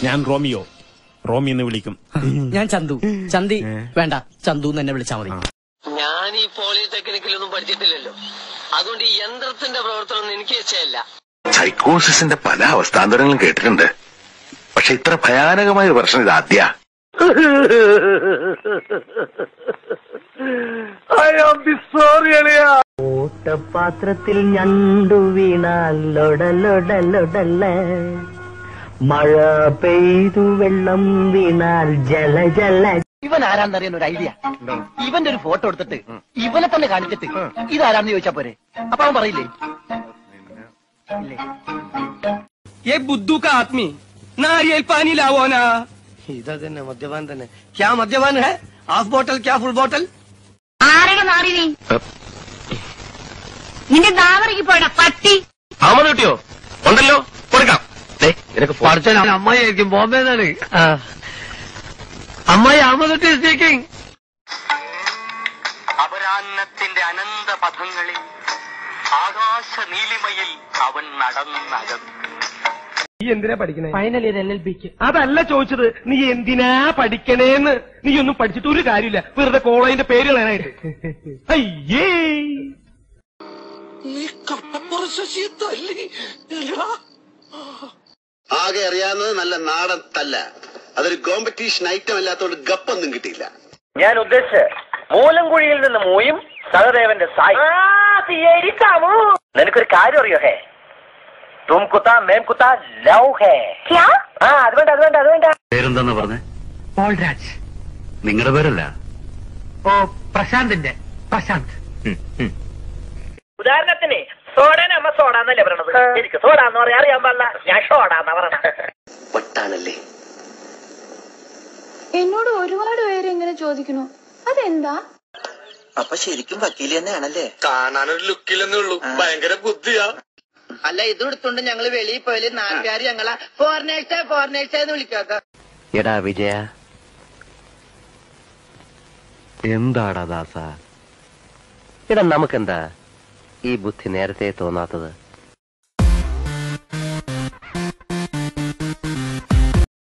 ഞാൻ റോമിയോ, റോമി എന്ന് വിളിക്കും. ഞാൻ ചന്തു. ചന്തി വേണ്ട, ചന്തു എന്നെ വിളിച്ചാ മതി. ഞാൻ ഈ പോളിടെക്നിക്കിലൊന്നും പഠിച്ചിട്ടില്ലല്ലോ, അതുകൊണ്ട് ഈ യന്ത്രത്തിന്റെ പ്രവർത്തനം എനിക്ക് ഇഷ്ടമല്ല. സൈക്കോസിന്റെ പല അവസ്ഥാന്തരങ്ങളും കേട്ടിട്ടുണ്ട്, പക്ഷെ ഇത്ര ഭയാനകമായ ഒരു പ്രശ്നം ഇത് ആദ്യ. ഓട്ടപാത്രത്തിൽ ഞണ്ടു വീണാൽ ലൊടലൊടലൊടല്ല, മഴ പെയ്തു വെള്ളം വീണാൽ ജല ജല. ഇവൻ ആരാന്നറിയാൻ ഒരു ഐഡിയ. ഇവന്റെ ഒരു ഫോട്ടോ എടുത്തിട്ട് ഇവനെ തന്നെ കാണിച്ചിട്ട് ഇതാരാന്ന് ചോദിച്ചാ പോരെ, അപ്പൊ അവൻ പറയില്ലേ ये बुद्धू का आदमी नारियल पानी लावो ना. ഇതാ തന്നെ മദ്യപാൻ തന്നെ. ക്യാ മദ്യപാൻ ഹെ? ഹാഫ് ബോട്ടൽ ക്യാ ഫുൾ ബോട്ടൽ? ആരുടെ നാടി നീ? നിന്റെ ദാവറിക്ക് പോയടാ പട്ടി. അഹമ്മദ് കിട്ടിയോ? ഉണ്ടല്ലോ, കൊടുക്കാം. അമ്മായിരിക്കും, ബോംബെന്നാണ്. അമ്മായി അഹമ്മദ് സ്പീക്കിംഗ്. അപരാന്നത്തിന്റെ അനന്ത പഥങ്ങളിൽ ആകാശ നീലിമയിൽ അവൻ നടന്നകം. നീ എന്തിനാ പഠിക്കണേ? ഫൈനൽ ഇയർ LLBക്ക്. അതല്ല ചോദിച്ചത്, നീ എന്തിനാ പഠിക്കണേന്ന്. നീ ഒന്നും പഠിച്ചിട്ട് ഒരു കാര്യമില്ല, വെറുതെ കോളേജിന്റെ പേര് കളയാനായിട്ട്. അയ്യേ, ആകെ അറിയാവുന്നത് നല്ല നാടൻ തല്ല. അതൊരു കോമ്പറ്റീഷൻ ഐറ്റം അല്ലാത്തോണ്ട് ഗപ്പൊന്നും കിട്ടിയില്ല. ഞാൻ ഉദ്ദേശിച്ച് മൂലംകുഴിയിൽ നിന്ന് മൂയും സഹദേവന്റെ സായി. നിനക്കൊരു കാര്യം അറിയോ? ഹേ തും കുത്താ മേം കുത്താ ലവ് ഹേ. അത് വേണ്ട, അത് വേണ്ട, അത് വേണ്ട. പേരെന്താന്ന് പറഞ്ഞേ? പോൾരാജ്. നിങ്ങളുടെ പേരല്ല? ഓ, പ്രശാന്തിന്റെ. പ്രശാന്ത്. ഉദാഹരണത്തിന് സോഡാൻ അമ്മ സോഡാന്നല്ലേ പറയണത്, എനിക്ക് സോഡാന്ന് പറയാൻ അറിയാൻ പാടില്ല, ഞാൻ ഷോഡാന്നാ പറയണ. വട്ടാണല്ലേ. എന്നോട് ഒരുപാട് പേര് ഇങ്ങനെ ചോദിക്കണു, അതെന്താ? അപ്പൊ ശരിക്കും വക്കീല് തന്നെയാണല്ലേ? കാണാനൊരു ലുക്കില്ലെന്നേ ഉള്ളൂ, ഭയങ്കര ബുദ്ധിയാ. അല്ല, ഇത് എടുത്തോണ്ട് ഞങ്ങള് വെളിയിൽ പോയാല് നാട്ടുകാർ ഞങ്ങളെ ഫോറിനേഴ്സ് എന്ന് വിളിക്കാത്ത. എടാ വിജയ, എന്താടാ ദാസ, എടാ നമുക്കെന്താ ഈ ബുദ്ധി നേരത്തെ തോന്നാത്തത്?